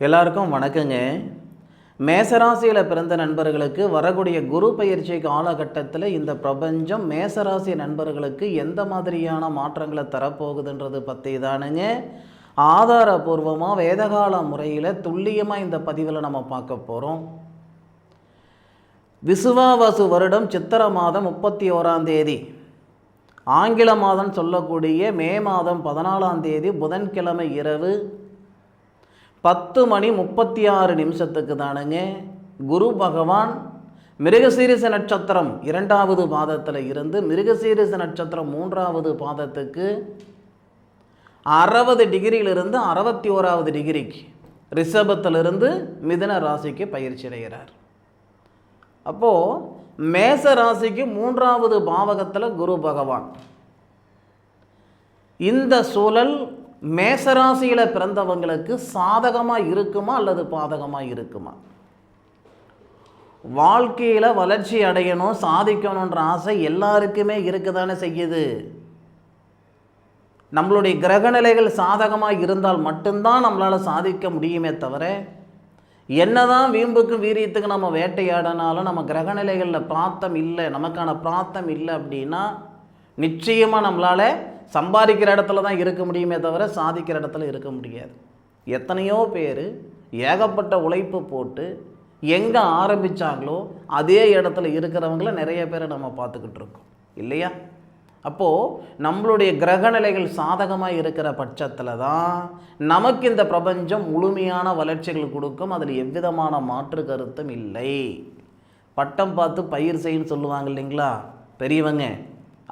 எல்லாருக்கும் வணக்கங்க. மேசராசியில் பிறந்த நண்பர்களுக்கு வரக்கூடிய குரு பயிற்சி காலகட்டத்தில் இந்த பிரபஞ்சம் மேசராசி நண்பர்களுக்கு எந்த மாதிரியான மாற்றங்களை தரப்போகுதுன்றது பற்றி தானுங்க ஆதாரபூர்வமாக வேதகால முறையில் துல்லியமாக இந்த பதிவில் நம்ம பார்க்க போகிறோம். விசுவாவசு வருடம் சித்திரை மாதம் 31ஆம் தேதி, ஆங்கில மாதம் சொல்லக்கூடிய மே மாதம் 14ஆம் தேதி புதன்கிழமை இரவு 10:36 தானுங்க குரு பகவான் மிருகசீரிச நட்சத்திரம் 2வது பாதத்தில் இருந்து மிருகசீரிச நட்சத்திரம் 3வது பாதத்துக்கு 60 டிகிரியிலிருந்து 61வது டிகிரிக்கு ரிஷபத்திலிருந்து மிதுன ராசிக்கு பயிற்சி அடைகிறார். அப்போது மேச ராசிக்கு 3வது பாவகத்தில் குரு பகவான். இந்த சூழல் மேசராசியில் பிறந்தவங்களுக்கு சாதகமாக இருக்குமா அல்லது பாதகமாக இருக்குமா? வாழ்க்கையில் வளர்ச்சி அடையணும், சாதிக்கணுன்ற ஆசை எல்லாருக்குமே இருக்குதானே செய்யுது. நம்மளுடைய கிரகநிலைகள் சாதகமாக இருந்தால் மட்டும்தான் நம்மளால் சாதிக்க முடியுமே தவிர, என்னதான் வீம்புக்கும் வீரியத்துக்கு நம்ம வேட்டையாடினாலும் நம்ம கிரகநிலைகளில் பிராப்தம் இல்லை, நமக்கான பிராப்தம் இல்லை அப்படின்னா நிச்சயமாக நம்மளால் சம்பாதிக்கிற இடத்துல தான் இருக்க முடியுமே தவிர சாதிக்கிற இடத்துல இருக்க முடியாது. எத்தனையோ பேர் ஏகப்பட்ட உழைப்பு போட்டு எங்கே ஆரம்பித்தாங்களோ அதே இடத்துல இருக்கிறவங்கள நிறைய பேரை நம்ம பார்த்துக்கிட்டு இருக்கோம் இல்லையா? அப்போது நம்மளுடைய கிரகநிலைகள் சாதகமாக இருக்கிற பட்சத்தில் தான் நமக்கு இந்த பிரபஞ்சம் முழுமையான வளர்ச்சிகள் கொடுக்கும். அதில் எவ்விதமான மாற்று கருத்தும் இல்லை. பட்டம் பார்த்து பயிர் செய்யுன்னு சொல்லுவாங்க இல்லைங்களா பெரியவங்க,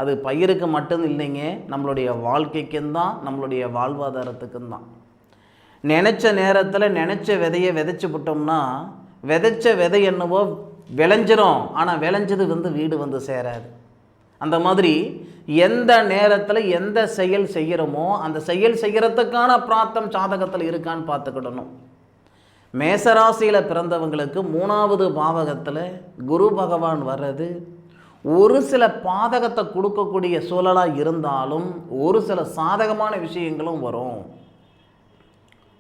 அது பயிருக்கு மட்டும் இல்லைங்க, நம்மளுடைய வாழ்க்கைக்கும் தான், நம்மளுடைய வாழ்வாதாரத்துக்கும் தான். நினச்ச நேரத்தில் நினச்ச விதையை விதைச்சி விட்டோம்னா விதைச்ச விதை என்னவோ விளைஞ்சிரும், ஆனால் விளைஞ்சது வீடு வந்து சேராது. அந்த மாதிரி எந்த நேரத்தில் எந்த செயல் செய்கிறோமோ அந்த செயல் செய்கிறதுக்கான பிராப்தம் சாதகத்தில் இருக்கான்னு பார்த்துக்கிடணும். மேசராசியில் பிறந்தவங்களுக்கு 3வது பாவகத்தில் குரு பகவான் வர்றது ஒரு சில பாதகத்தை கொடுக்கக்கூடிய சூழலாக இருந்தாலும் ஒரு சில சாதகமான விஷயங்களும் வரும்.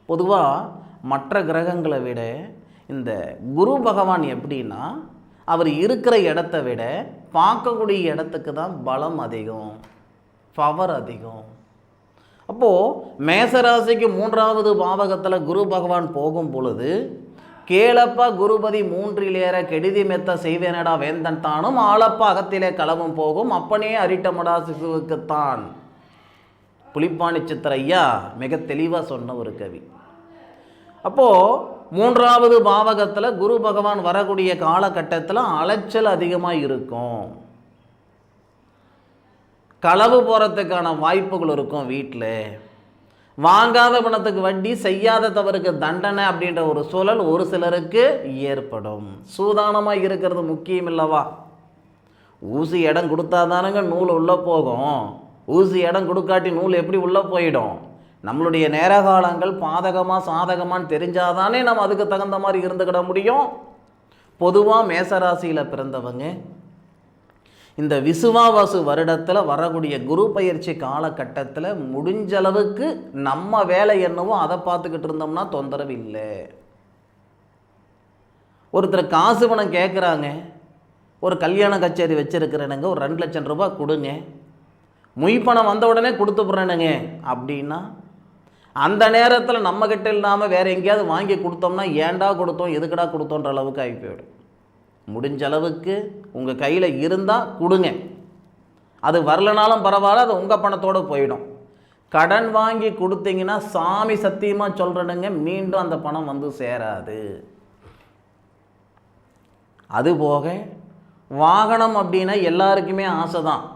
பொதுவாக மற்ற கிரகங்களை விட இந்த குரு பகவான் எப்படின்னா, அவர் இருக்கிற இடத்த விட பார்க்கக்கூடிய இடத்துக்கு தான் பலம் அதிகம், பவர் அதிகம். அப்போது மேசராசிக்கு 3வது பாவகத்தில் குரு பகவான் போகும் பொழுது, கேளப்பா குருபதி 3ல் ஏற கெடுதி மெத்த செய்வேனடா வேந்தன் தானும் ஆளப்பா அகத்திலே களவும் போகும் அப்பனே அரிட்டமடா சிசுவுக்குத்தான். புலிப்பாணி சித்திர ஐயா மிக தெளிவாக சொன்ன ஒரு கவி. அப்போது 3வது பாவகத்தில் குரு பகவான் வரக்கூடிய காலகட்டத்தில் அலைச்சல் அதிகமாக இருக்கும், களவு போகிறதுக்கான வாய்ப்புகள் இருக்கும். வீட்டில் வாங்காத பணத்துக்கு வட்டி, செய்யாத தவறுக்கு தண்டனை அப்படின்ற ஒரு சூழல் ஒரு சிலருக்கு ஏற்படும். சூதானமாக இருக்கிறது முக்கியம் இல்லவா? ஊசி இடம் கொடுத்தா தானுங்க நூல் உள்ளே போகும். ஊசி இடம் கொடுக்காட்டி நூல் எப்படி உள்ளே போயிடும்? நம்மளுடைய நேர காலங்கள் பாதகமாக சாதகமானு தெரிஞ்சாதானே நம்ம அதுக்கு தகுந்த மாதிரி இருந்துக்கிட முடியும். பொதுவாக மேசராசியில் பிறந்தவங்க இந்த விசுவாவசு வருடத்தில் வரக்கூடிய குரு பயிற்சி காலகட்டத்தில் முடிஞ்சளவுக்கு நம்ம வேலை என்னவோ அதை பார்த்துக்கிட்டு இருந்தோம்னா தொந்தரவு இல்லை. ஒருத்தர் காசு பணம் கேட்குறாங்க, ஒரு கல்யாண கச்சேரி வச்சுருக்கிறேனுங்க, ஒரு 2 லட்சம் ரூபாய் கொடுங்க, பணம் வந்த உடனே கொடுத்து போடுறேனுங்க அப்படின்னா அந்த நேரத்தில் நம்மக்கிட்ட இல்லாமல் வேறு எங்கேயாவது வாங்கி கொடுத்தோம்னா ஏண்டா கொடுத்தோம் எதுக்கடா கொடுத்தோன்ற அளவுக்கு ஆகி போயிடும். முடிஞ்ச அளவுக்கு உங்கள் கையில் இருந்தால் கொடுங்க, அது வரலனாலும் பரவாயில்ல, அது உங்கள் பணத்தோடு போயிடும். கடன் வாங்கி கொடுத்தீங்கன்னா சாமி சத்தியமாக சொல்கிறேனுங்க மீண்டும் அந்த பணம் வந்து சேராது. அதுபோக வாகனம் அப்படின்னா எல்லாருக்குமே ஆசை தான்.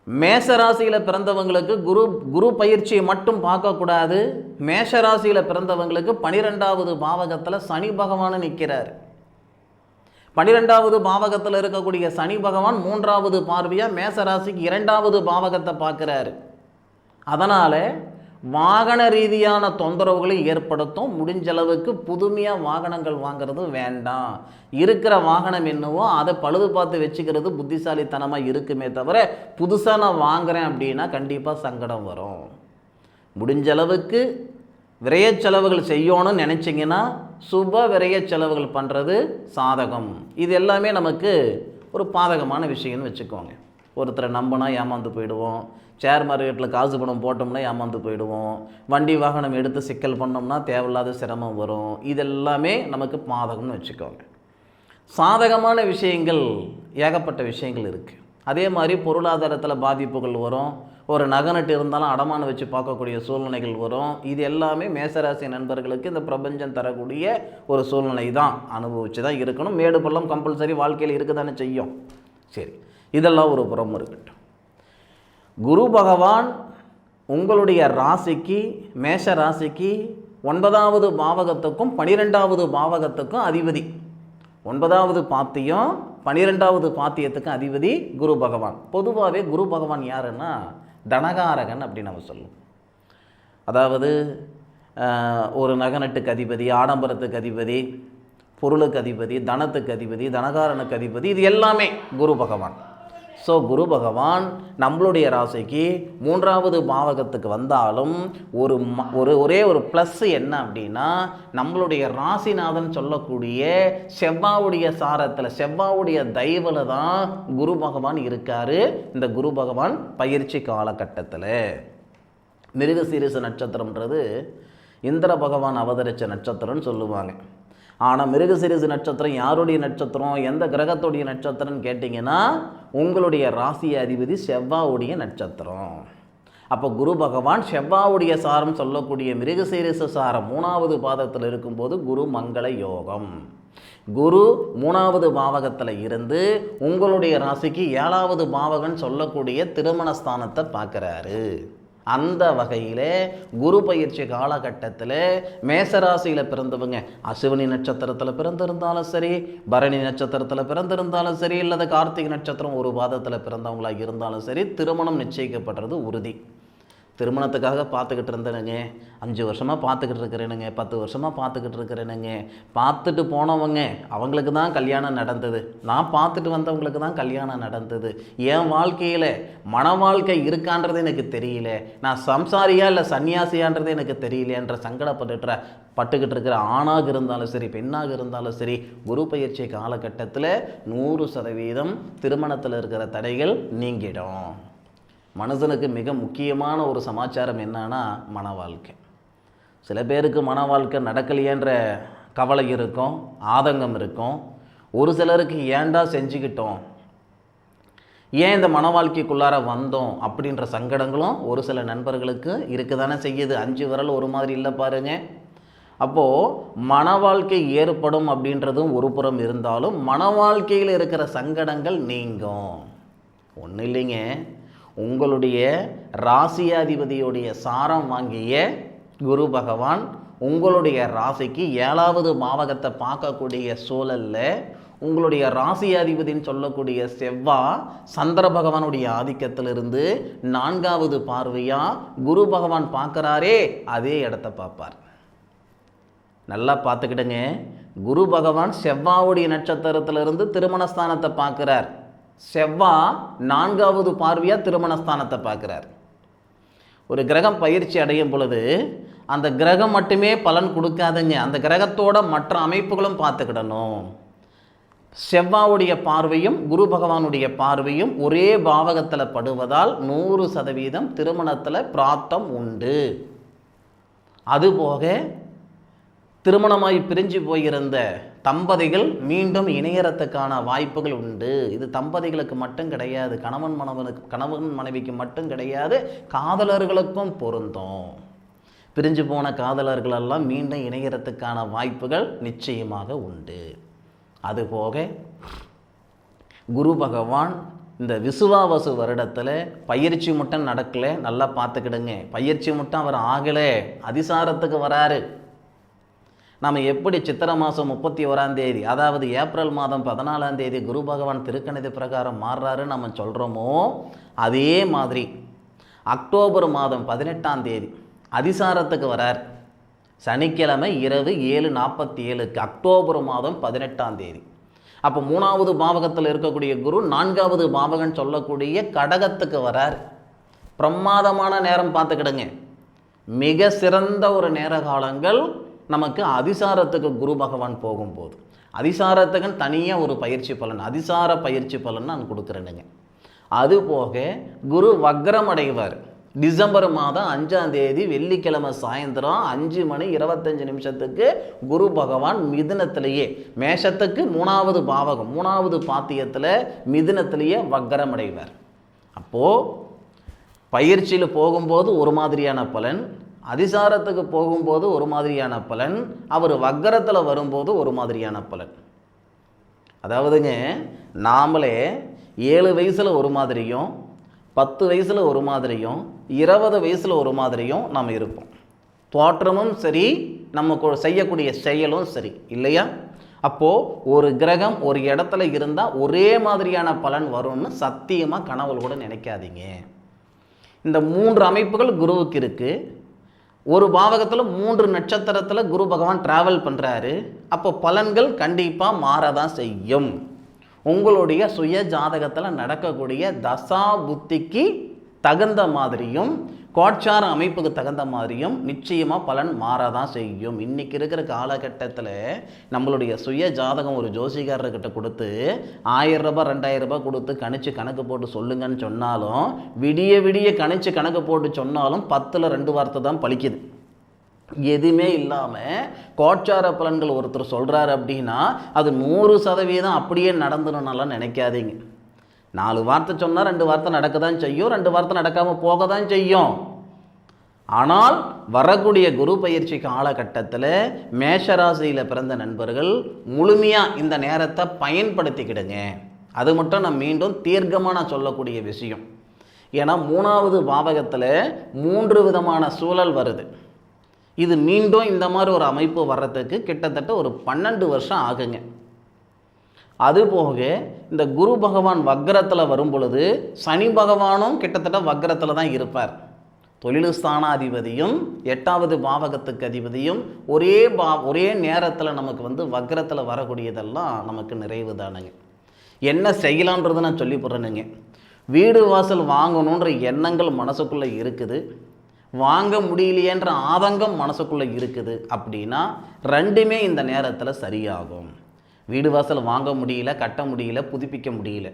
மேசராசியில் பிறந்தவங்களுக்கு குரு பயிற்சியை மட்டும் பார்க்கக்கூடாது. மேஷராசியில் பிறந்தவங்களுக்கு 12வது பாவகத்தில் சனி பகவான் நிற்கிறார். 12வது பாவகத்தில் இருக்கக்கூடிய சனி பகவான் 3வது பார்வையாக மேசராசிக்கு 2வது பாவகத்தை பார்க்குறாரு. அதனால் வாகன ரீதியான தொந்தரவுகளை ஏற்படுத்தும். முடிஞ்சளவுக்கு புதுமையாக வாகனங்கள் வாங்கிறது வேண்டாம். இருக்கிற வாகனம் என்னவோ அதை பழுது பார்த்து வச்சுக்கிறது புத்திசாலித்தனமாக இருக்குமே தவிர புதுசாக நான் வாங்குகிறேன் அப்படின்னா கண்டிப்பாக சங்கடம் வரும். முடிஞ்சளவுக்கு விரய செலவுகள் செய்யணும்னு நினச்சிங்கன்னா சுப விரய செலவுகள் பண்ணுறது சாதகம். இது எல்லாமே நமக்கு ஒரு பாதகமான விஷயம்னு வச்சுக்கோங்க. ஒருத்தரை நம்பினா ஏமாந்து போயிடுவோம், ஷேர் மார்க்கெட்டில் காசு பணம் போட்டோம்னா ஏமாந்து போயிடுவோம், வண்டி வாகனம் எடுத்து சிக்கல் பண்ணோம்னா தேவையில்லாத சிரமம் வரும். இதெல்லாமே நமக்கு பாதகம்னு வச்சுக்கோங்க. சாதகமான விஷயங்கள் ஏகப்பட்ட விஷயங்கள் இருக்குது. அதே மாதிரி பொருளாதாரத்தில் பாதிப்புகள் வரும். ஒரு நகநட்டு இருந்தாலும் அடமானம் வச்சு பார்க்கக்கூடிய சூழ்நிலைகள் வரும். இது எல்லாமே மேசராசி நண்பர்களுக்கு இந்த பிரபஞ்சம் தரக்கூடிய ஒரு சூழ்நிலை தான். அனுபவிச்சு தான் இருக்கணும். மேடு பள்ளம் கம்பல்சரி வாழ்க்கையில் இருக்க தானே செய்யும். சரி, இதெல்லாம் ஒரு புறம் இருக்கட்டும். குரு பகவான் உங்களுடைய ராசிக்கு, மேஷ ராசிக்கு 9வது பாவகத்துக்கும் 12வது பாவகத்துக்கும் அதிபதி. 9வது பாத்தியம் 12வது பாத்தியத்துக்கும் அதிபதி குரு பகவான். பொதுவாகவே குரு பகவான் யாருன்னா தனகாரகன் அப்படின்னு நம்ம சொல்லுவோம். அதாவது ஒரு நகநட்டுக்கு அதிபதி, ஆடம்பரத்துக்கு அதிபதி, பொருளுக்கு அதிபதி, தனத்துக்கு அதிபதி, தனகாரனுக்கு அதிபதி, இது எல்லாமே குரு பகவான். ஸோ குரு பகவான் நம்மளுடைய ராசிக்கு 3வது பாவகத்துக்கு வந்தாலும் ஒரே ஒரு ப்ளஸ் என்ன அப்படின்னா, நம்மளுடைய ராசிநாதன் சொல்லக்கூடிய செவ்வாவுடைய சாரத்தில், செவ்வாவுடைய தயவில் தான் குரு பகவான் இருக்கார். இந்த குரு பகவான் பயிற்சி காலகட்டத்தில் மிருகசீரிஷ நட்சத்திரம்ன்றது இந்திர பகவான் அவதரித்த நட்சத்திரம்னு சொல்லுவாங்க. ஆனால் மிருகசீரிஷ நட்சத்திரம் யாருடைய நட்சத்திரம், எந்த கிரகத்துடைய நட்சத்திரம்னு கேட்டிங்கன்னா உங்களுடைய ராசி அதிபதி செவ்வாவுடைய நட்சத்திரம். அப்போ குரு பகவான் செவ்வாவுடைய சாரம் சொல்லக்கூடிய மிருகசீரிஷ சாரம் 3வது பாதத்தில் இருக்கும்போது குரு மங்கள யோகம். குரு 3வது பாவகத்தில் இருந்து உங்களுடைய ராசிக்கு 7வது பாவகன் சொல்லக்கூடிய திருமணஸ்தானத்தை பார்க்குறாரு. அந்த வகையில் குரு பயிற்சி காலகட்டத்தில் மேசராசியில் பிறந்தவங்க அசுவினி நட்சத்திரத்தில் பிறந்திருந்தாலும் சரி, பரணி நட்சத்திரத்தில் பிறந்திருந்தாலும் சரி, இல்லது கார்த்திகை நட்சத்திரம் ஒரு பாதத்தில் பிறந்தவங்களாக இருந்தாலும் சரி, திருமணம் நிச்சயிக்கப்படுறது உறுதி. திருமணத்துக்காக பார்த்துக்கிட்டு இருந்தேனுங்க, 5 வருஷமாக பார்த்துக்கிட்டு இருக்கிறேனுங்க, 10 வருஷமாக பார்த்துக்கிட்டு இருக்கிறேனுங்க. பார்த்துட்டு போனவங்க அவங்களுக்கு தான் கல்யாணம் நடந்தது, நான் பார்த்துட்டு வந்தவங்களுக்கு தான் கல்யாணம் நடந்தது. என் வாழ்க்கையில் மன வாழ்க்கை இருக்கான்றது எனக்கு தெரியல, நான் சம்சாரியா இல்லை சன்னியாசியான்றது எனக்கு தெரியலேன்ற பட்டுக்கிட்டு இருக்கிற ஆணாக இருந்தாலும் சரி, பெண்ணாக இருந்தாலும் சரி, குரு பயிற்சி காலகட்டத்தில் 100% திருமணத்தில் இருக்கிற தடைகள் நீங்கிடும். மனுஷனுக்கு மிக முக்கியமான ஒரு சமாச்சாரம் என்னன்னா மன வாழ்க்கை. சில பேருக்கு மன வாழ்க்கை நடக்கலையேன்ற கவலை இருக்கும், ஆதங்கம் இருக்கும். ஒரு சிலருக்கு ஏன்டா செஞ்சுக்கிட்டோம், ஏன் இந்த மன வாழ்க்கைக்குள்ளார வந்தோம் அப்படின்ற சங்கடங்களும் ஒரு சில நண்பர்களுக்கு இருக்க தானே செய்யுது. 5 விரல் ஒரு மாதிரி இல்லை பாருங்க. அப்போது மன வாழ்க்கை ஏற்படும் அப்படின்றதும் ஒரு புறம் இருந்தாலும் மன வாழ்க்கையில் இருக்கிற சங்கடங்கள் நீங்கும். ஒன்றும் இல்லைங்க, உங்களுடைய ராசியாதிபதியுடைய சாரம் வாங்கிய குரு பகவான் உங்களுடைய ராசிக்கு 7வது பாவகத்தை பார்க்கக்கூடிய சூழலில் உங்களுடைய ராசியாதிபதின்னு சொல்லக்கூடிய செவ்வாய் சந்திர பகவானுடைய ஆதிக்கத்திலிருந்து 4வது பார்வையாக குரு பகவான் பார்க்குறாரே அதே இடத்த பார்ப்பார். நல்லா பார்த்துக்கிடுங்க, குரு பகவான் செவ்வாவுடைய நட்சத்திரத்திலிருந்து திருமணஸ்தானத்தை பார்க்குறார். செவ்வாய் 4வது பார்வையாக திருமணஸ்தானத்தை பார்க்குறார். ஒரு கிரகம் பயிற்சி அடையும் பொழுது அந்த கிரகம் மட்டுமே பலன் கொடுக்காதுங்க, அந்த கிரகத்தோட மற்ற அமைப்புகளும் பார்த்துக்கிடணும். செவ்வாவுடைய பார்வையும் குரு பகவானுடைய பார்வையும் ஒரே பாவகத்தில் படுவதால் 100% திருமணத்தில் பிராப்தம் உண்டு. அதுபோக திருமணமாய் பிரிஞ்சு போயிருந்த தம்பதிகள் மீண்டும் இணையறத்துக்கான வாய்ப்புகள் உண்டு. இது தம்பதிகளுக்கு மட்டும் கிடையாது, கணவன் மனைவிக்கு மட்டும் கிடையாது, காதலர்களுக்கும் பொருந்தும். பிரிஞ்சு போன காதலர்களெல்லாம் மீண்டும் இணையறத்துக்கான வாய்ப்புகள் நிச்சயமாக உண்டு. அதுபோக குரு பகவான் இந்த விசுவாவசு வருடத்தில் பயிற்சி மட்டும் நடக்கலை, நல்லா பார்த்துக்கிடுங்க. பயிற்சி மட்டும் அவர் ஆகலை, அதிசாரத்துக்கு வராரு. நம்ம எப்படி சித்திரை மாதம் 31ஆம் தேதி, அதாவது ஏப்ரல் மாதம் 14ஆம் தேதி குரு பகவான் திருக்கணித பிரகாரம் மாறுறாரு நம்ம சொல்கிறோமோ, அதே மாதிரி அக்டோபர் மாதம் 18ஆம் தேதி அதிசாரத்துக்கு வரார். சனிக்கிழமை இரவு 7:47 அக்டோபர் மாதம் 18ஆம் தேதி. அப்போ 3வது பாவகத்தில் இருக்கக்கூடிய குரு 4வது பாவகன் சொல்லக்கூடிய கடகத்துக்கு வரார். பிரமாதமான நேரம் பார்த்துக்கிடுங்க. மிக சிறந்த ஒரு நேர காலங்கள் நமக்கு அதிசாரத்துக்கு குரு பகவான் போகும்போது. அதிசாரத்துக்குன்னு தனியாக ஒரு பயிற்சி பலன், அதிசார பயிற்சி பலன் நான் கொடுக்குறேனுங்க. அதுபோக குரு வக்ரம் அடைவார். டிசம்பர் மாதம் 5ஆம் தேதி வெள்ளிக்கிழமை சாயந்தரம் 5:25 குரு பகவான் மிதுனத்திலேயே, மேஷத்துக்கு 3வது பாவகம் 3வது பாத்தியத்தில் மிதுனத்திலேயே வக்ரம் அடைவார். அப்போது பயிற்சியில் போகும்போது ஒரு மாதிரியான பலன், அதிசாரத்துக்கு போகும்போது ஒரு மாதிரியான பலன், அவர் வக்ரத்தில் வரும்போது ஒரு மாதிரியான பலன். அதாவதுங்க, நாமளே 7 வயசில் ஒரு மாதிரியும், 10 வயசில் ஒரு மாதிரியும், 20 வயசில் ஒரு மாதிரியும் நாம் இருப்போம். தோற்றமும் சரி, நம்ம செய்யக்கூடிய செயலும் சரி, இல்லையா? அப்போது ஒரு கிரகம் ஒரு இடத்துல இருந்தால் ஒரே மாதிரியான பலன் வரும்னு சத்தியமாக கனவுல கூட நினைக்காதீங்க. இந்த 3 அமைப்புகள் குருவுக்கு இருக்குது. ஒரு பாவகத்தில் 3 நட்சத்திரத்தில் குரு பகவான் டிராவல் பண்ணுறாரு. அப்போ பலன்கள் கண்டிப்பாக மாறதான் செய்யும். உங்களுடைய சுய ஜாதகத்தில் நடக்கக்கூடிய தசா புத்திக்கு தகுந்த மாதிரியும், கோட்சார அமைப்புக்கு தகுந்த மாதிரியும் நிச்சயமாக பலன் மாறதான் செய்யும். இன்றைக்கி இருக்கிற காலகட்டத்தில் நம்மளுடைய சுய ஜாதகம் ஒரு ஜோசிகாரர்கிட்ட கொடுத்து 1000 ரூபாய் 2000 ரூபாய் கொடுத்து கணக்கு போட்டு சொல்லுங்கன்னு சொன்னாலும், விடிய விடிய கணக்கு போட்டு சொன்னாலும் 10ல் 2 வார்த்தை தான் பலிக்குது. எதுவுமே இல்லாமல் கோட்சார பலன்கள் ஒருத்தர் சொல்கிறாரு அப்படின்னா அது 100% அப்படியே நடந்துடணும்னாலாம் நினைக்காதீங்க. 4 வார்த்தை சொன்னால் 2 வார்த்தை நடக்க தான் செய்யும், 2 வார்த்தை நடக்காமல் போக தான் செய்யும். ஆனால் வரக்கூடிய குரு பயிற்சி காலகட்டத்தில் மேஷராசியில் பிறந்த நண்பர்கள் முழுமையாக இந்த நேரத்தை பயன்படுத்திக்கிடுங்க. அது மட்டும் நான் மீண்டும் தீர்க்கமாக நான் சொல்லக்கூடிய விஷயம். ஏன்னா 3வது பாவகத்தில் 3 விதமான சூழல் வருது. இது மீண்டும் இந்த மாதிரி ஒரு அமைப்பு வர்றதுக்கு கிட்டத்தட்ட ஒரு 12 வருஷம் ஆகுங்க. அதுபோக இந்த குரு பகவான் வக்ரத்தில் வரும் பொழுது சனி பகவானும் கிட்டத்தட்ட வக்ரத்தில் தான் இருப்பார். தொழில் ஸ்தானாதிபதியும் 8வது பாவகத்துக்கு அதிபதியும் ஒரே நேரத்தில் நமக்கு வக்ரத்தில் வரக்கூடியதெல்லாம் நமக்கு நிறைவு தானுங்க. என்ன செய்யலான்றதை நான் சொல்லி போடுறேனுங்க. வீடு வாசல் வாங்கணுன்ற எண்ணங்கள் மனசுக்குள்ளே இருக்குது, வாங்க முடியலையேன்ற ஆதங்கம் மனசுக்குள்ளே இருக்குது அப்படின்னா 2மே இந்த நேரத்தில் சரியாகும். வீடு வாசல் வாங்க முடியல, கட்ட முடியல, புதுப்பிக்க முடியல.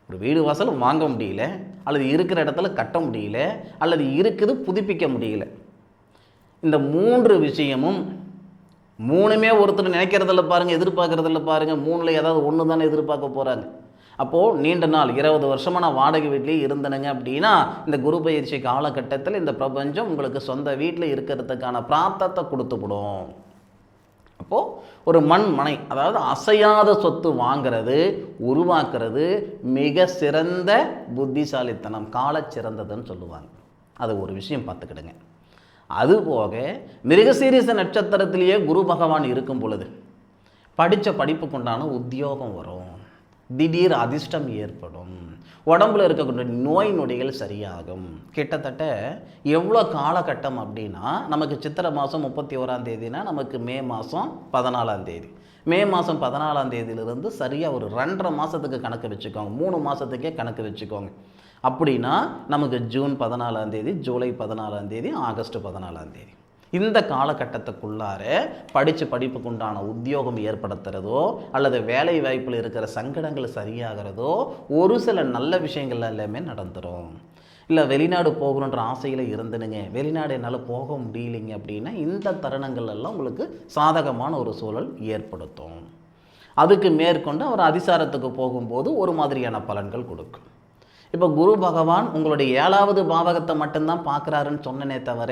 ஒரு வீடு வாசல் வாங்க முடியல, அல்லது இருக்கிற இடத்துல கட்ட முடியல, அல்லது இருக்குது புதுப்பிக்க முடியல. இந்த 3 விஷயமும் 3மே ஒருத்தர் நினைக்கிறதில்ல பாருங்கள், எதிர்பார்க்குறதில்ல பாருங்கள். 3ல் ஏதாவது ஒன்று தானே எதிர்பார்க்க போகிறாங்க. அப்போது நீண்ட நாள் 20 வருஷமாக நான் வாடகை வீட்லேயே இருந்தேனுங்க அப்படின்னா இந்த குரு பயிற்சி காலகட்டத்தில் இந்த பிரபஞ்சம் உங்களுக்கு சொந்த வீட்டில் இருக்கிறதுக்கான பிராப்தத்தை கொடுத்துவிடும். அப்போது ஒரு மனை, அதாவது அசையாத சொத்து வாங்கிறது, உருவாக்குறது மிக சிறந்த புத்திசாலித்தனம், கால சிறந்ததுன்னு சொல்லுவாங்க. அது ஒரு விஷயம் பார்த்துக்கிடுங்க. அதுபோக மிருகசீரிஷ நட்சத்திரத்திலேயே குரு பகவான் இருக்கும் பொழுது படித்த படிப்புக்குண்டான உத்தியோகம் வரும், திடீர் அதிர்ஷ்டம் ஏற்படும், உடம்புல இருக்கக்கூடிய நோய் நொடிகள் சரியாகும். கிட்டத்தட்ட எவ்வளோ காலகட்டம் அப்படின்னா, நமக்கு சித்திரை மாதம் 31ஆம் தேதினா நமக்கு மே மாதம் 14ஆம் தேதி, மே மாதம் 14ஆம் தேதியிலிருந்து சரியாக ஒரு 2.5 மாதத்துக்கு கணக்கு வச்சுக்கோங்க, 3 மாதத்துக்கே கணக்கு வச்சுக்கோங்க. அப்படின்னா நமக்கு ஜூன் 14ஆம் தேதி, ஜூலை 14ஆம் தேதி, ஆகஸ்ட் 14ஆம் தேதி, இந்த காலகட்டத்துக்குள்ளார படிப்புக்கு உண்டான உத்தியோகம் ஏற்படுத்துறதோ அல்லது வேலை வாய்ப்பில் இருக்கிற சங்கடங்கள் சரியாகிறதோ ஒரு சில நல்ல விஷயங்கள் எல்லாமே நடந்துடும். இல்லை வெளிநாடு போகணுன்ற ஆசையில் இருந்துனுங்க, வெளிநாடு என்னால் போக முடியலைங்க அப்படின்னா இந்த தருணங்கள் எல்லாம் உங்களுக்கு சாதகமான ஒரு சூழல் ஏற்படுத்தும். அதுக்கு மேற்கொண்டு அவர் அதிசாரத்துக்கு போகும்போது ஒரு மாதிரியான பலன்கள் கொடுக்கும். இப்போ குரு பகவான் உங்களுடைய 7வது பாவகத்தை மட்டும்தான் பார்க்குறாருன்னு சொன்னனே தவிர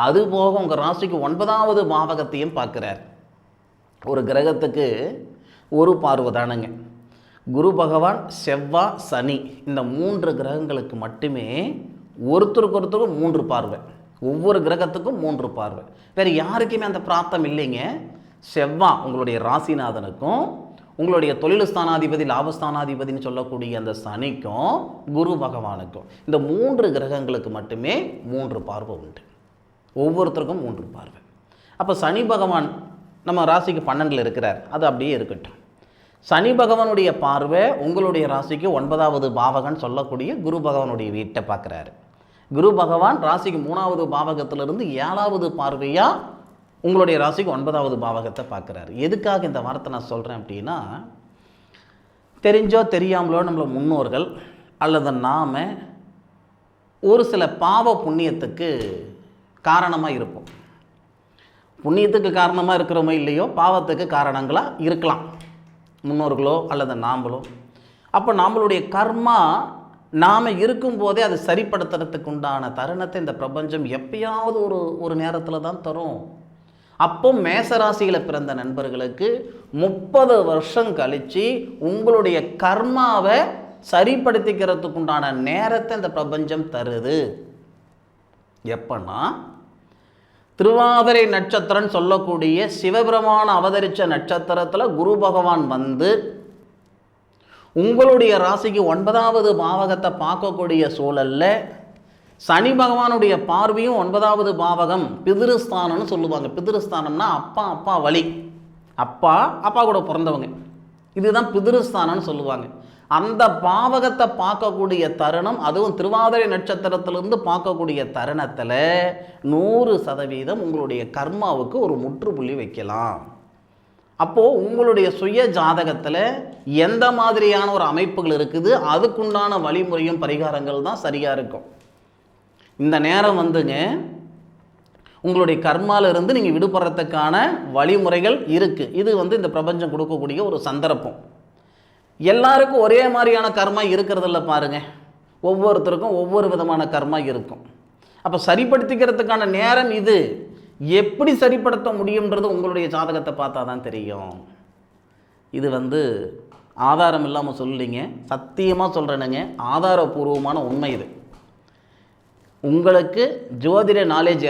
அது போக உங்கள் ராசிக்கு 9வது பாவகத்தையும் பார்க்குறார். ஒரு கிரகத்துக்கு ஒரு பார்வை தானுங்க. குரு பகவான், செவ்வாய், சனி இந்த 3 கிரகங்களுக்கு மட்டுமே ஒருத்தருக்கு 3 பார்வை, ஒவ்வொரு கிரகத்துக்கும் 3 பார்வை. வேறு யாருக்குமே அந்த பிராப்தம் இல்லைங்க. செவ்வாய் உங்களுடைய ராசிநாதனுக்கும், உங்களுடைய தொழில் ஸ்தானாதிபதி லாபஸ்தானாதிபதினு சொல்லக்கூடிய அந்த சனிக்கும், குரு பகவானுக்கும், இந்த 3 கிரகங்களுக்கு மட்டுமே 3 பார்வை உண்டு, ஒவ்வொருத்தருக்கும் 3 பார்வை. அப்போ சனி பகவான் நம்ம ராசிக்கு 12ல் இருக்கிறார், அது அப்படியே இருக்கட்டும். சனி பகவானுடைய பார்வை உங்களுடைய ராசிக்கு 9வது பாவகன்னு சொல்லக்கூடிய குரு பகவானுடைய வீட்டை பார்க்குறாரு. குரு பகவான் ராசிக்கு 3வது பாவகத்திலிருந்து 7வது பார்வையாக உங்களுடைய ராசிக்கு 9வது பாவகத்தை பார்க்குறாரு. எதுக்காக இந்த வார்த்தை நான் சொல்கிறேன் அப்படின்னா, தெரிஞ்சோ தெரியாமலோ நம்மள முன்னோர்கள் அல்லது நாம் ஒரு சில பாவ புண்ணியத்துக்கு காரணமாக இருப்போம். புண்ணியத்துக்கு காரணமாக இருக்கிறோமோ இல்லையோ, பாவத்துக்கு காரணங்களாக இருக்கலாம் முன்னோர்களோ அல்லது நாமளோ. அப்போ நம்மளுடைய கர்மா நாம் இருக்கும்போதே அதை சரிப்படுத்துறதுக்கு உண்டான தருணத்தை இந்த பிரபஞ்சம் எப்பயாவது ஒரு நேரத்தில் தான் தரும். அப்போ மேசராசியில் பிறந்த நண்பர்களுக்கு 30 வருஷம் கழித்து உங்களுடைய கர்மாவை சரிப்படுத்திக்கிறதுக்கு உண்டான நேரத்தை இந்த பிரபஞ்சம் தருது. எப்பன்னா, திருவாதிரை நட்சத்திரம் சொல்லக்கூடிய சிவபெருமான் அவதரித்த நட்சத்திரத்தில் குரு பகவான் வந்து உங்களுடைய ராசிக்கு 9வது பாவகத்தை பார்க்கக்கூடிய சூழலில் சனி பகவானுடைய பார்வையும் 9வது பாவகம் பிதிருஸ்தானம்னு சொல்லுவாங்க. பிதிருஸ்தானம்னா அப்பா வழி, அப்பா கூட பிறந்தவங்க, இதுதான் பிதிருஸ்தானம்னு சொல்லுவாங்க. அந்த பாவகத்தை பார்க்கக்கூடிய தருணம், அதுவும் திருவாதிரை நட்சத்திரத்திலிருந்து பார்க்கக்கூடிய தருணத்தில் 100% உங்களுடைய கர்மாவுக்கு ஒரு முற்றுப்புள்ளி வைக்கலாம். அப்போது உங்களுடைய சுய ஜாதகத்தில் எந்த மாதிரியான ஒரு அமைப்புகள் இருக்குது, அதுக்குண்டான வழிமுறையும் பரிகாரங்கள் தான் சரியாக இருக்கும். இந்த நேரம் வந்துங்க உங்களுடைய கர்மாவிலிருந்து நீங்கள் விடுபடுறதுக்கான வழிமுறைகள் இருக்குது. இது இந்த பிரபஞ்சம் கொடுக்கக்கூடிய ஒரு சந்தர்ப்பம். எல்லாருக்கும் ஒரே மாதிரியான கர்மா இருக்கிறதில்ல பாருங்கள், ஒவ்வொருத்தருக்கும் ஒவ்வொரு விதமான கர்மா இருக்கும். அப்போ சரிப்படுத்திக்கிறதுக்கான நேரம் இது. எப்படி சரிப்படுத்த முடியுன்றது உங்களுடைய ஜாதகத்தை பார்த்தா தான் தெரியும். இது ஆதாரம் இல்லாமல் சொல்லலைங்க, சத்தியமாக சொல்கிறேனுங்க, ஆதாரபூர்வமான உண்மை இது. உங்களுக்கு ஜோதிட நாலேஜ்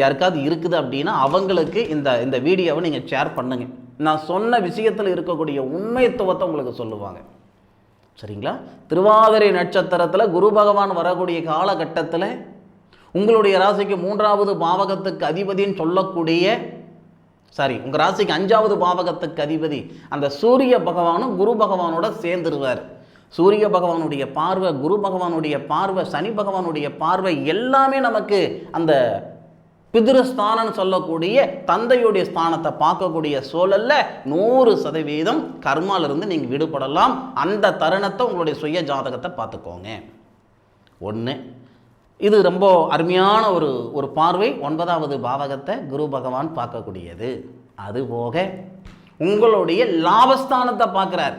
யாருக்காவது இருக்குது அப்படின்னா அவங்களுக்கு இந்த வீடியோவை நீங்கள் ஷேர் பண்ணுங்க. நான் சொன்ன விஷயத்தில் இருக்கக்கூடிய உண்மைத்துவத்தை உங்களுக்கு சொல்லுவாங்க. சரிங்களா? திருவாதிரை நட்சத்திரத்தில் குரு பகவான் வரக்கூடிய காலகட்டத்தில் உங்களுடைய ராசிக்கு 3வது பாவகத்துக்கு அதிபதின்னு சொல்லக்கூடிய உங்கள் ராசிக்கு 5வது பாவகத்துக்கு அதிபதி அந்த சூரிய பகவானும் குரு பகவானோட சேர்ந்துருவார். சூரிய பகவானுடைய பார்வை, குரு பகவானுடைய பார்வை, சனி பகவானுடைய பார்வை எல்லாமே நமக்கு அந்த பிதிருஸ்தானம்னு சொல்லக்கூடிய தந்தையுடைய ஸ்தானத்தை பார்க்கக்கூடிய சூழலில் 100% கர்மாலிருந்து நீங்கள் விடுபடலாம். அந்த தருணத்தை உங்களுடைய சுய ஜாதகத்தை பார்த்துக்கோங்க. ஒன்று, இது ரொம்ப அருமையான ஒரு பார்வை. 9வது பாவகத்தை குரு பகவான் பார்க்கக்கூடியது. அதுபோக உங்களுடைய லாபஸ்தானத்தை பார்க்குறார்.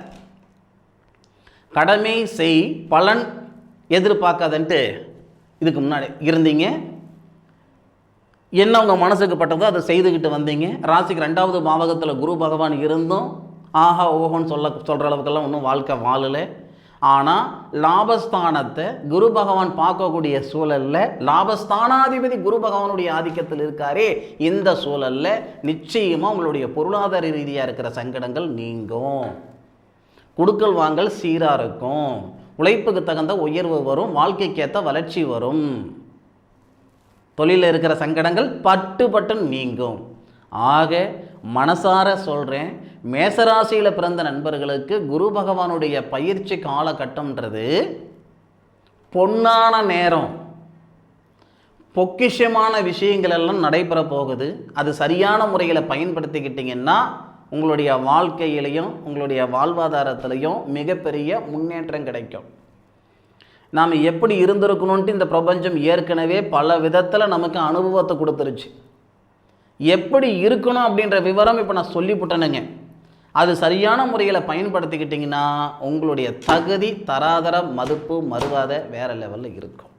கடமை செய் பலன் எதிர்பார்க்காதன்ட்டு இதுக்கு முன்னாடி இருந்தீங்க, என்ன உங்கள் மனசுக்கு பட்டதோ அதை செய்துக்கிட்டு வந்தீங்க. ராசிக்கு 2வது பாவகத்தில் குரு பகவான் இருந்தும் ஆஹா ஓஹோன்னு சொல்கிற அளவுக்கெல்லாம் ஒன்றும் வாழ்க்கை வாழலை. ஆனால் லாபஸ்தானத்தை குரு பகவான் பார்க்கக்கூடிய சூழலில், லாபஸ்தானாதிபதி குரு பகவானுடைய ஆதிக்கத்தில் இருக்காரே, இந்த சூழலில் நிச்சயமாக உங்களுடைய பொருளாதார ரீதியாக இருக்கிற சங்கடங்கள் நீங்கும். கொடுக்கல் வாங்கல் சீராக இருக்கும். உழைப்புக்கு தகுந்த உயர்வு வரும். வாழ்க்கைக்கேற்ற வளர்ச்சி வரும். தொழிலில் இருக்கிற சங்கடங்கள் பட்டு நீங்கும். ஆக மனசார சொல்கிறேன், மேசராசியில் பிறந்த நண்பர்களுக்கு குரு பகவானுடைய பயிற்சி காலகட்டம்ன்றது பொன்னான நேரம். பொக்கிஷமான விஷயங்கள் எல்லாம் நடைபெற போகுது. அது சரியான முறையில் பயன்படுத்திக்கிட்டிங்கன்னா உங்களுடைய வாழ்க்கையிலையும் உங்களுடைய வாழ்வாதாரத்திலையும் மிகப்பெரிய முன்னேற்றம் கிடைக்கும். நாம் எப்படி இருந்திருக்கணுன்ட்டு இந்த பிரபஞ்சம் ஏற்கனவே பல விதத்தில் நமக்கு அனுபவத்தை கொடுத்துருச்சு. எப்படி இருக்கணும் அப்படின்ற விவரம் இப்போ நான் சொல்லிவிட்டேனுங்க. அது சரியான முறையில் பயன்படுத்திக்கிட்டிங்கன்னா உங்களுடைய தகுதி தராதர மதிப்பு மறுவாத வேறு லெவலில் இருக்கும்.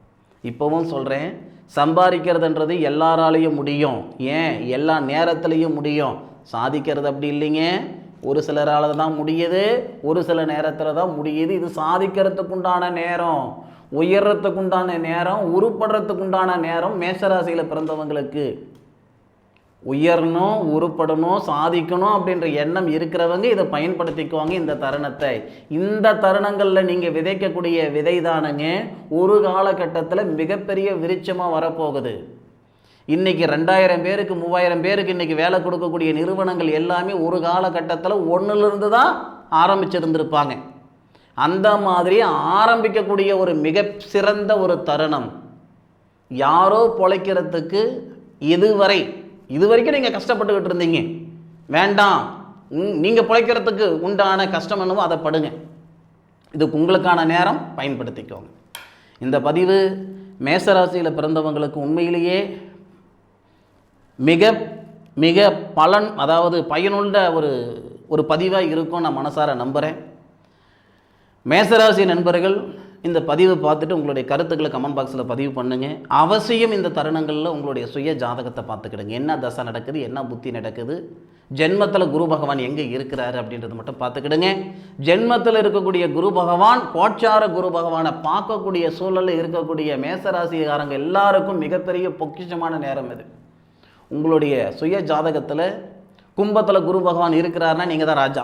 இப்போவும் சொல்கிறேன், சம்பாதிக்கிறதுன்றது எல்லாராலையும் முடியும். ஏன் எல்லா நேரத்துலையும் முடியும். சாதிக்கிறது அப்படி இல்லைங்க. ஒரு சிலரால் தான் முடியுது, ஒரு சில நேரத்தில் தான் முடியுது. இது சாதிக்கிறதுக்குண்டான நேரம், உயர்றதுக்குண்டான நேரம், உருப்படுறதுக்குண்டான நேரம் மேசராசியில் பிறந்தவங்களுக்கு. உயரணும், உருப்படணும், சாதிக்கணும் அப்படின்ற எண்ணம் இருக்கிறவங்க இதை பயன்படுத்திக்குவாங்க. இந்த தருணத்தை, இந்த தருணங்களில் நீங்கள் விதைக்கக்கூடிய விதை தானுங்க ஒரு காலகட்டத்தில் மிகப்பெரிய விருட்சமாக வரப்போகுது. இன்றைக்கி 2000 பேருக்கு 3000 பேருக்கு இன்றைக்கி வேலை கொடுக்கக்கூடிய நிறுவனங்கள் எல்லாமே ஒரு காலகட்டத்தில் 1லிருந்து தான் ஆரம்பிச்சிருந்திருப்பாங்க. அந்த மாதிரி ஆரம்பிக்கக்கூடிய ஒரு மிக சிறந்த ஒரு தருணம். யாரோ பொழைக்கிறதுக்கு இதுவரைக்கும் நீங்கள் கஷ்டப்பட்டுக்கிட்டு இருந்தீங்க, வேண்டாம், நீங்கள் பிழைக்கிறதுக்கு உண்டான கஷ்டம் என்னவோ அதை படுங்க. இதுக்கு உங்களுக்கான நேரம் பயன்படுத்திக்கோங்க. இந்த பதிவு மேசராசியில் பிறந்தவங்களுக்கு உண்மையிலேயே மிக மிக பலன், அதாவது பயனுள்ள ஒரு பதிவாக இருக்கும் நான் மனசார நம்புகிறேன். மேசராசி நண்பர்கள் இந்த பதிவை பார்த்துட்டு உங்களுடைய கருத்துக்களை கமெண்ட் பாக்ஸில் பதிவு பண்ணுங்கள். அவசியம் இந்த தருணங்களில் உங்களுடைய சுய ஜாதகத்தை பார்த்துக்கிடுங்க. என்ன தசை நடக்குது, என்ன புத்தி நடக்குது, ஜென்மத்தில் குரு பகவான் எங்கே இருக்கிறாரு அப்படின்றது மட்டும் பார்த்துக்கிடுங்க. ஜென்மத்தில் இருக்கக்கூடிய குரு பகவான், கோச்சார குரு பகவானை பார்க்கக்கூடிய சூழலில் இருக்கக்கூடிய மேசராசிக்காரங்க எல்லாருக்கும் மிகப்பெரிய பொக்கிஷமான நேரம் இது. உங்களுடைய சுய ஜாதகத்தில் கும்பத்தில் குரு பகவான் இருக்கிறாருன்னா நீங்கள் தான் ராஜா.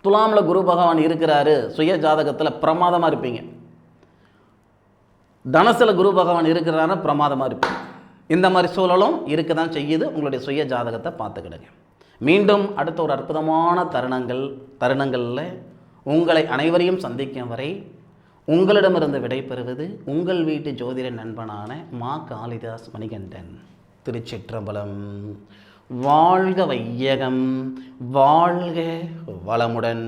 துலாமில் குரு பகவான் இருக்கிறாரு, சுய ஜாதகத்தில் பிரமாதமாக இருப்பீங்க. தனுசில் குரு பகவான் இருக்கிறாருன்னா பிரமாதமாக இருப்பீங்க. இந்த மாதிரி சூழலும் இருக்க தான் செய்யுது. உங்களுடைய சுய ஜாதகத்தை பார்த்துக்கிடுங்க. மீண்டும் அடுத்த ஒரு அற்புதமான தருணங்களில் உங்களை அனைவரையும் சந்திக்கும் வரை உங்களிடமிருந்து விடைபெறுவது உங்கள் வீட்டு ஜோதிட நண்பனான மா காளிதாஸ் மணிகண்டன். திருச்சிற்றம்பலம். வாழ்க வையகம், வாழ்க வளமுடன்.